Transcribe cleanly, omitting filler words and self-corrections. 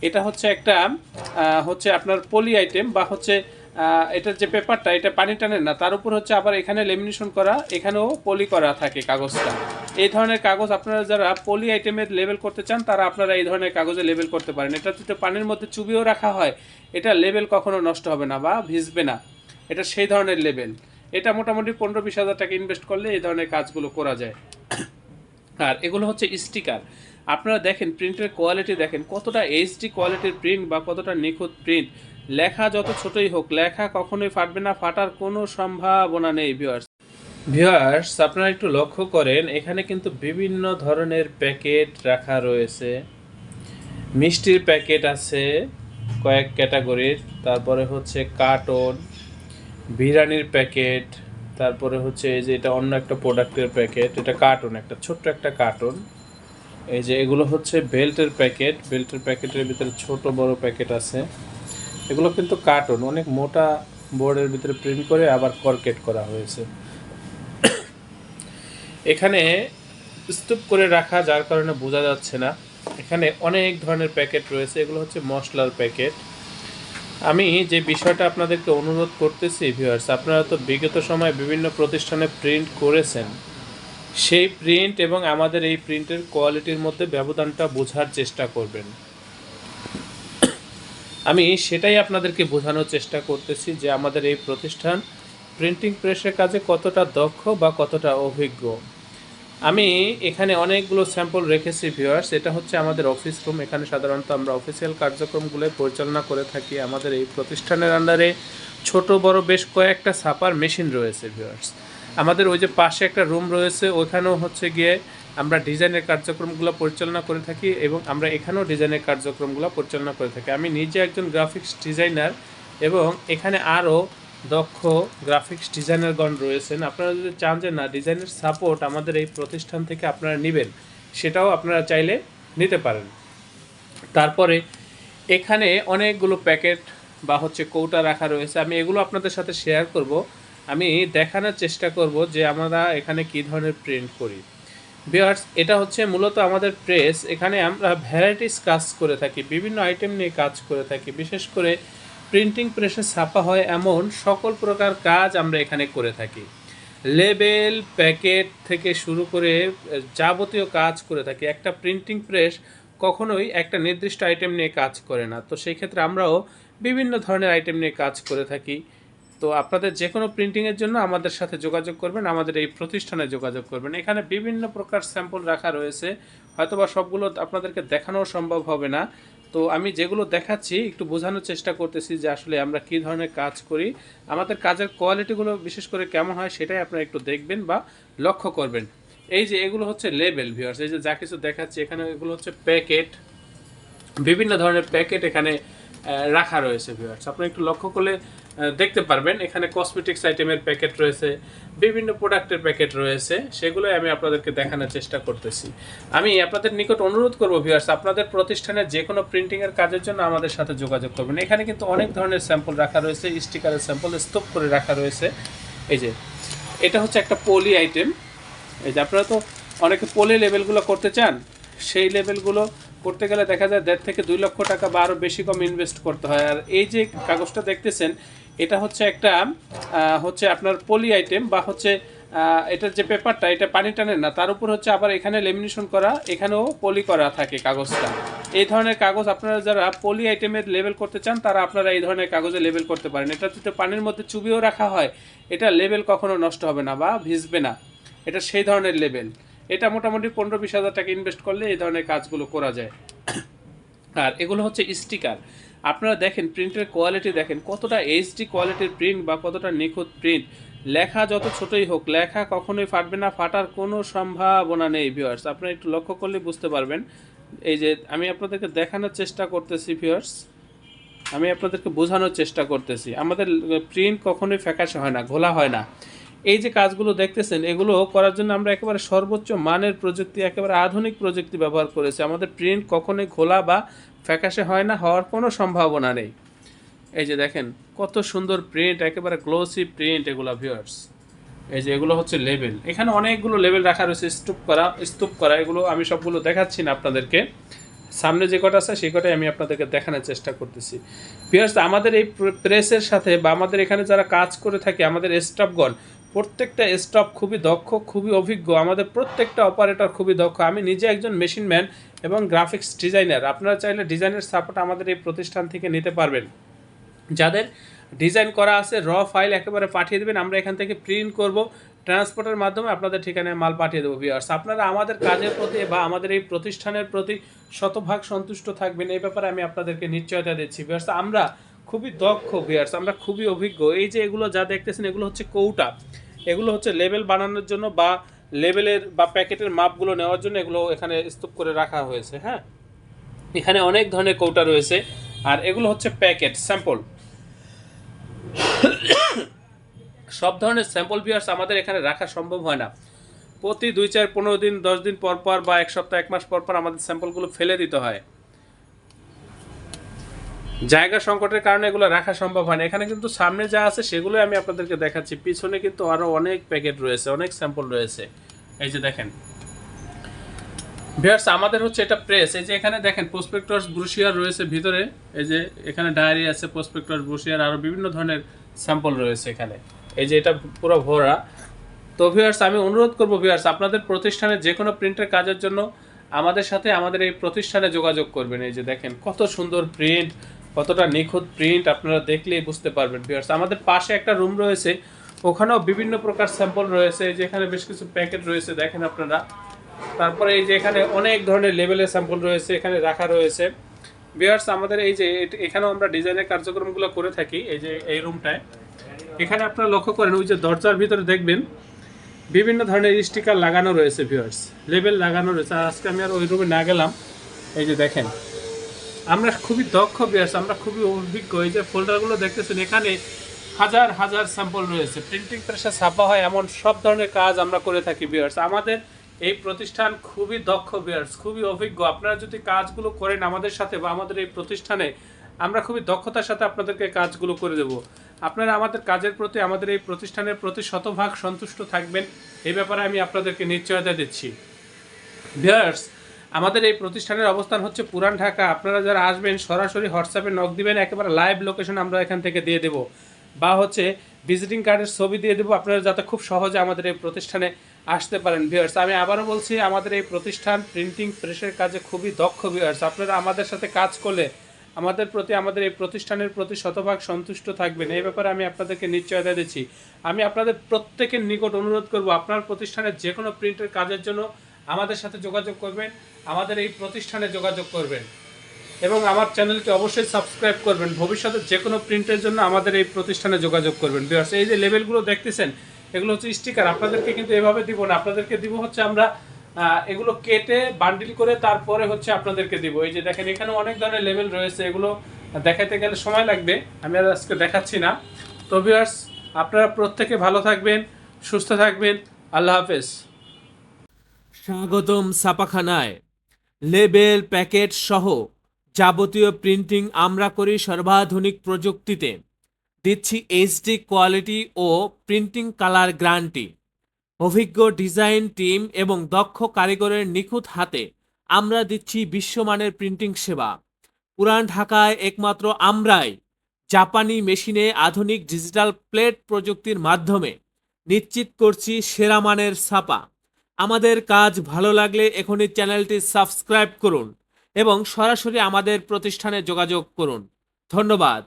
এটা হচ্ছে একটা হচ্ছে আপনার পলি আইটেম বা হচ্ছে এটার যে পেপারটা এটা পানি টানে না, তার উপর হচ্ছে আবার এখানে লেমিনেশন করা, এখানেও পলি করা থাকে কাগজটা। এই ধরনের কাগজ আপনারা যারা পলি আইটেমের লেবেল করতে চান তারা আপনারা এই ধরনের কাগজে লেবেল করতে পারেন। এটা যদি পানির মধ্যে চুবিয়েও রাখা হয় এটা লেবেল কখনো নষ্ট হবে না বা ভিজবে না। এটা সেই ধরনের লেবেল। এটা মোটামুটি 15-20 হাজার টাকা ইনভেস্ট করলে এই ধরনের কাজগুলো করা যায়। আর এগুলো হচ্ছে স্টিকার। আপনারা দেখেন প্রিন্টের কোয়ালিটি, দেখেন কতটা এইচডি কোয়ালিটির প্রিন্ট বা কতটা নিখুঁত প্রিন্ট। লেখা যত ছোটই হোক লেখা কখনোই ফাটবে না, ফাটার কোনো সম্ভাবনা নেই। ভিউয়ার্স আপনারা একটু লক্ষ্য করেন, এখানে কিন্তু বিভিন্ন ধরনের প্যাকেট রাখা রয়েছে। মিষ্টির প্যাকেট আছে কয়েক ক্যাটাগরির, তারপরে হচ্ছে কার্টন, বিরিয়ানির প্যাকেট, তারপরে হচ্ছে এই যে এটা অন্য একটা প্রোডাক্টের প্যাকেট, এটা কার্টন, একটা ছোট্ট একটা কার্টন। এই যে এগুলো হচ্ছে বেল্টের প্যাকেট, বেল্টের প্যাকেটের ভিতরে ছোট বড় প্যাকেট আছে। এগুলো কিন্তু কার্টন, অনেক মোটা বোর্ডের ভিতরে প্রিন্ট করে আবার করকেট করা হয়েছে। এখানে স্তূপ করে রাখা যার কারণে বোঝা যাচ্ছে না। এখানে অনেক ধরনের প্যাকেট রয়েছে, এগুলো হচ্ছে মশলার প্যাকেট। আমি যে বিষয়টা আপনাদেরকে অনুরোধ করতেছি ভিউয়ার্স, আপনারা তো বিগত সময়ে বিভিন্ন প্রতিষ্ঠানে প্রিন্ট করেছেন, সেই প্রিন্ট এবং আমাদের এই প্রিন্টের কোয়ালিটির মধ্যে ব্যবধানটা বোঝার চেষ্টা করবেন। আমি সেটাই আপনাদেরকে বোঝানোর চেষ্টা করতেছি যে আমাদের এই প্রতিষ্ঠান প্রিন্টিং প্রেসের কাজে কতটা দক্ষ বা কতটা অভিজ্ঞ। আমি এখানে অনেকগুলো স্যাম্পল রেখেছি ভিউয়ার্স। এটা হচ্ছে আমাদের অফিস রুম, এখানে সাধারণত আমরা অফিসিয়াল কার্যক্রমগুলো পরিচালনা করে থাকি। আমাদের এই প্রতিষ্ঠানের আন্ডারে ছোট বড় বেশ কয়েকটা ছাপার মেশিন রয়েছে ভিউয়ার্স। আমাদের ওই যে পাশে একটা রুম রয়েছে, ওইখানেও হচ্ছে গিয়ে আমরা ডিজাইনের কার্যক্রমগুলো পরিচালনা করে থাকি এবং আমরা এখানেও ডিজাইনের কার্যক্রমগুলো পরিচালনা করে থাকি। আমি নিজে একজন গ্রাফিক্স ডিজাইনার এবং এখানে আরও দক্ষ গ্রাফিক্স ডিজাইনারগণ রয়েছেন। আপনারা যদি চান যে না ডিজাইনের সাপোর্ট আমাদের এই প্রতিষ্ঠান থেকে আপনারা নেবেন, সেটাও আপনারা চাইলে নিতে পারেন। তারপরে এখানে অনেকগুলো প্যাকেট বা হচ্ছে কৌটা রাখা রয়েছে, আমি এগুলো আপনাদের সাথে শেয়ার করব। আমি দেখানোর চেষ্টা করব যে আমরা এখানে কী ধরনের প্রিন্ট করি। ভিউয়ার্স এটা হচ্ছে মূলত আমাদের প্রেস, এখানে আমরা ভ্যারাইটিস কাজ করে থাকি, বিভিন্ন আইটেম নিয়ে কাজ করে থাকি। বিশেষ করে প্রিন্টিং প্রেসে ছাপা হয় এমন সকল প্রকার কাজ আমরা এখানে করে থাকি। লেবেল প্যাকেট থেকে শুরু করে যাবতীয় কাজ করে থাকি। একটা প্রিন্টিং প্রেস কখনোই একটা নির্দিষ্ট আইটেম নিয়ে কাজ করে না, তো সেই ক্ষেত্রে আমরাও বিভিন্ন ধরনের আইটেম নিয়ে কাজ করে থাকি। তো আপনাদের যে কোনো প্রিন্টিংয়ের জন্য আমাদের সাথে যোগাযোগ করবেন, আমাদের এই প্রতিষ্ঠানে যোগাযোগ করবেন। এখানে বিভিন্ন প্রকার স্যাম্পল রাখা রয়েছে, হয়তোবা সবগুলো আপনাদেরকে দেখানো সম্ভব হবে না। তো আমি যেগুলো দেখাচ্ছি একটু বোঝানোর চেষ্টা করতেছি যে আসলে আমরা কী ধরনের কাজ করি, আমাদের কাজের কোয়ালিটিগুলো বিশেষ করে কেমন হয় সেটাই আপনারা একটু দেখবেন বা লক্ষ্য করবেন। এই যে এগুলো হচ্ছে লেবেল ভিউয়ার্স, এই যে যা কিছু দেখাচ্ছি এখানে এগুলো হচ্ছে প্যাকেট, বিভিন্ন ধরনের প্যাকেট এখানে রাখা রয়েছে ভিউয়ার্স। আপনারা একটু লক্ষ্য করলে দেখতে পারবেন এখানে কসমেটিক্স আইটেমের প্যাকেট রয়েছে, বিভিন্ন প্রোডাক্টের প্যাকেট রয়েছে, সেগুলোই আমি আপনাদেরকে দেখানোর চেষ্টা করতেছি। আমি আপনাদের নিকট অনুরোধ করব ভিউয়ার্স, আপনাদের প্রতিষ্ঠানের যে কোনো প্রিন্টিংয়ের কাজের জন্য আমাদের সাথে যোগাযোগ করবেন। এখানে কিন্তু অনেক ধরনের স্যাম্পল রাখা রয়েছে, স্টিকারের স্যাম্পল স্তূপ করে রাখা রয়েছে। এই যে এটা হচ্ছে একটা পলি আইটেম। এই যে আপনারা তো অনেকে পলি লেভেলগুলো করতে চান, সেই লেভেলগুলো করতে গেলে দেখা যায় 1.5 থেকে 2 লক্ষ টাকা বা আরও বেশি কম ইনভেস্ট করতে হয়। আর এই যে কাগজটা দেখতেছেন এটা হচ্ছে একটা হচ্ছে আপনার পলি আইটেম বা হচ্ছে এটার যে পেপারটা এটা পানি টানে না, তার উপর হচ্ছে আবার এখানে লেমিনেশন করা, এখানেও পলি করা থাকে কাগজটা। এই ধরনের কাগজ আপনারা যারা পলি আইটেমের লেবেল করতে চান তারা আপনারা এই ধরনের কাগজে লেবেল করতে পারেন। এটা যদি পানির মধ্যে চুবিয়েও রাখা হয় এটা লেবেল কখনো নষ্ট হবে না বা ভিজবে না। এটা সেই ধরনের লেবেল। এটা মোটামুটি 15-20 হাজার টাকা ইনভেস্ট করলে এই ধরনের কাজগুলো করা যায়। আর এগুলো হচ্ছে স্টিকার। আপনারা দেখেন প্রিন্টের কোয়ালিটি, দেখেন কতটা এইচডি কোয়ালিটির প্রিন্ট বা কতটা নিখুঁত প্রিন্ট। লেখা যত ছোটই হোক লেখা কখনোই ফাটবে না, ফাটার কোনো সম্ভাবনা নেই ভিউয়ার্স। আপনারা একটু লক্ষ্য করলে বুঝতে পারবেন। এই যে আমি আপনাদেরকে দেখানোর চেষ্টা করতেছি ভিউয়ার্স, আমি আপনাদেরকে বোঝানোর চেষ্টা করতেছি, আমাদের প্রিন্ট কখনোই ফ্যাকাশে হয় না, ঘোলা হয় না। এই যে কাজগুলো দেখতেছেন এগুলো করার জন্য আমরা একেবারে সর্বোচ্চ মানের প্রযুক্তি, একেবারে আধুনিক প্রযুক্তি ব্যবহার করেছি। আমাদের প্রিন্ট কখনোই ঘোলা বা ফ্যাকাশে হয় না, হওয়ার কোনো সম্ভাবনা নেই। এই যে দেখেন কত সুন্দর প্রিন্ট, একেবারে গ্লোসি প্রিন্ট এগুলো ভিউয়ার্স। এই যে এগুলো হচ্ছে লেবেল, এখানে অনেকগুলো লেবেল রাখা রয়েছে স্তূপ করা, এগুলো আমি সবগুলো দেখাচ্ছি না আপনাদেরকে। সামনে যে কটা আছে সেই কটাই আমি আপনাদেরকে দেখানোর চেষ্টা করতেছি। ভিউয়ার্স, আমাদের এই প্রেসের সাথে বা আমাদের এখানে যারা কাজ করে থাকে আমাদের স্টাফগণ, প্রত্যেকটা স্টাফ খুবই দক্ষ, খুবই অভিজ্ঞ, আমাদের প্রত্যেকটা অপারেটর খুবই দক্ষ। আমি নিজে একজন মেশিন ম্যান এবং গ্রাফিক্স ডিজাইনার। আপনারা চাইলে ডিজাইনের সাপোর্ট আমাদের এই প্রতিষ্ঠান থেকে নিতে পারবেন। যাদের ডিজাইন করা আছে র ফাইল একেবারে পাঠিয়ে দেবেন, আমরা এখান থেকে প্রিন্ট করব, ট্রান্সপোর্টের মাধ্যমে আপনাদের ঠিকানায় মাল পাঠিয়ে দেবো। ভিউয়ার্স, আপনারা আমাদের কাজের প্রতি বা আমাদের এই প্রতিষ্ঠানের প্রতি শতভাগ সন্তুষ্ট থাকবেন, এই ব্যাপারে আমি আপনাদেরকে নিশ্চয়তা দিচ্ছি। ভিউয়ার্স, আমরা খুবই দক্ষ, ভিউয়ার্স আমরা খুবই অভিজ্ঞ। এই যে এগুলো যা দেখতেছেন এগুলো হচ্ছে কৌটা, এগুলো হচ্ছে লেবেল বানানোর জন্য বা লেবেলের বা প্যাকেটের মাপগুলো নেওয়ার জন্য এগুলো এখানে স্তূপ করে রাখা হয়েছে। হ্যাঁ, এখানে অনেক ধরনের কৌটা রয়েছে, আর এগুলো হচ্ছে প্যাকেট স্যাম্পল। সব ধরনের স্যাম্পল ভিউয়ার্স আমাদের এখানে রাখা সম্ভব হয় না। প্রতি 2, 4, 15 দিন 10 দিন পর পর বা এক সপ্তাহ 1 মাস পর পর আমাদের স্যাম্পলগুলো ফেলে দিতে হয়। জায়গা সংকটের কারণে এগুলো রাখা সম্ভব হয় না। এখানে কিন্তু সামনে যা আছে সেগুলোই আমি আপনাদেরকে দেখাচ্ছি, পিছনে কিন্তু আরও অনেক প্যাকেট রয়েছে, অনেক স্যাম্পল রয়েছে। এই যে দেখেন ভিউয়ার্স, আমাদের হচ্ছে এটা প্রেস। এই যে এখানে দেখেন প্রসপেক্টস ব্রোশিয়ার রয়েছে ভিতরে, এই যে এখানে ডায়েরি আছে, প্রসপেক্টস ব্রোশিয়ার, আরও বিভিন্ন ধরনের স্যাম্পল রয়েছে এখানে। এই যে এটা পুরো ভরা। তো ভিউয়ার্স, আমি অনুরোধ করব ভিউয়ার্স, আপনাদের প্রতিষ্ঠানের যে কোনো প্রিন্টের কাজের জন্য আমাদের সাথে আমাদের এই প্রতিষ্ঠানে যোগাযোগ করবেন। এই যে দেখেন কত সুন্দর প্রিন্ট, কতটা নিখুঁত প্রিন্ট, আপনারা দেখলেই বুঝতে পারবেন। ভিউয়ার্স, আমাদের পাশে একটা রুম রয়েছে, ওখানেও বিভিন্ন প্রকার স্যাম্পল রয়েছে। এই যে এখানে বেশ কিছু প্যাকেট রয়েছে দেখেন আপনারা। তারপরে এই যে এখানে অনেক ধরনের লেভেলের স্যাম্পল রয়েছে, এখানে রাখা রয়েছে। ভিউয়ার্স, আমাদের এই যে এখানেও আমরা ডিজাইনের কার্যক্রমগুলো করে থাকি। এই যে এই রুমটায় এখানে আপনারা লক্ষ্য করেন ওই যে দরজার ভিতরে দেখবেন বিভিন্ন ধরনের স্টিকার লাগানো রয়েছে। ভিউয়ার্স, লেবেল লাগানো রয়েছে। আর আজকে আমি আর ওই রুমে না গেলাম। এই যে দেখেন আমরা খুবই দক্ষ ভিউয়ার্স, আমরা খুবই অভিজ্ঞ। এই যে ফোল্ডারগুলো দেখতেছেন এখানে হাজার হাজার স্যাম্পল রয়েছে, প্রিন্টিং প্রেসে ছাপা হয় এমন সব ধরনের কাজ আমরা করে থাকি। ভিউয়ার্স, আমাদের এই প্রতিষ্ঠান খুবই দক্ষ ভিউয়ার্স, খুবই অভিজ্ঞ। আপনারা যদি কাজগুলো করেন আমাদের সাথে বা আমাদের এই প্রতিষ্ঠানে, আমরা খুবই দক্ষতার সাথে আপনাদেরকে কাজগুলো করে দেব। আপনারা আমাদের কাজের প্রতি, আমাদের এই প্রতিষ্ঠানের প্রতি শতভাগ সন্তুষ্ট থাকবেন, এই ব্যাপারে আমি আপনাদেরকে নিশ্চয়তা দিচ্ছি। ভিউয়ার্স, আমাদের এই প্রতিষ্ঠানের অবস্থান হচ্ছে পুরান ঢাকা। আপনারা যারা আসবেন সরাসরি হোয়াটসঅ্যাপে নক দিবেন, একেবারে লাইভ লোকেশন আমরা এখান থেকে দিয়ে দেবো, বা হচ্ছে ভিজিটিং কার্ডের ছবি দিয়ে দেবো, আপনারা যাতে খুব সহজে আমাদের এই প্রতিষ্ঠানে আসতে পারেন। ভিউয়ার্স, আমি আবারও বলছি, আমাদের এই প্রতিষ্ঠান প্রিন্টিং প্রেসের কাজে খুবই দক্ষ। ভিউয়ার্স, আপনারা আমাদের সাথে কাজ করলে আমাদের প্রতি, আমাদের এই প্রতিষ্ঠানের প্রতি শতভাগ সন্তুষ্ট থাকবেন, এই ব্যাপারে আমি আপনাদেরকে নিশ্চয়তা দিচ্ছি। আমি আপনাদের প্রত্যেকের নিকট অনুরোধ করব, আপনার প্রতিষ্ঠানের যে কোনো প্রিন্টের কাজের জন্য আমাদের সাথে যোগাযোগ করবেন, আমাদের এই প্রতিষ্ঠানে যোগাযোগ করবেন, এবং আমার চ্যানেলকে অবশ্যই সাবস্ক্রাইব করবেন। ভবিষ্যতে যে কোনো প্রিন্টের জন্য আমাদের এই প্রতিষ্ঠানে যোগাযোগ করবেন। ভিউয়ার্স, এই যে লেবেলগুলো দেখতেছেন এগুলো হচ্ছে স্টিকার। আপনাদেরকে কিন্তু এভাবে দিব না, আপনাদেরকে দিব হচ্ছে আমরা এগুলো কেটে বান্ডিল করে তারপরে হচ্ছে আপনাদেরকে দিব। এই যে দেখেন এখানে অনেক ধরনের লেবেল রয়েছে, এগুলো দেখাতে গেলে সময় লাগবে, আমি আর আজকে দেখাচ্ছি না। তো ভিউয়ার্স, আপনারা প্রত্যেকে ভালো থাকবেন, সুস্থ থাকবেন। আল্লাহ হাফেজ। স্বাগতম ছাপাখানায়। লেবেল, প্যাকেট সহ যাবতীয় প্রিন্টিং আমরা করি সর্বাধুনিক প্রযুক্তিতে। দিচ্ছি এইচডি কোয়ালিটি ও প্রিন্টিং কালার গ্যারান্টি। অভিজ্ঞ ডিজাইন টিম এবং দক্ষ কারিগরের নিখুঁত হাতে আমরা দিচ্ছি বিশ্বমানের প্রিন্টিং সেবা। পুরান ঢাকায় একমাত্র আমরাই জাপানি মেশিনে আধুনিক ডিজিটাল প্লেট প্রযুক্তির মাধ্যমে নিশ্চিত করছি সেরা মানের ছাপা। আমাদের কাজ ভালো লাগলে এখনই চ্যানেলটি সাবস্ক্রাইব করুন এবং সরাসরি আমাদের প্রতিষ্ঠানে যোগাযোগ করুন। ধন্যবাদ।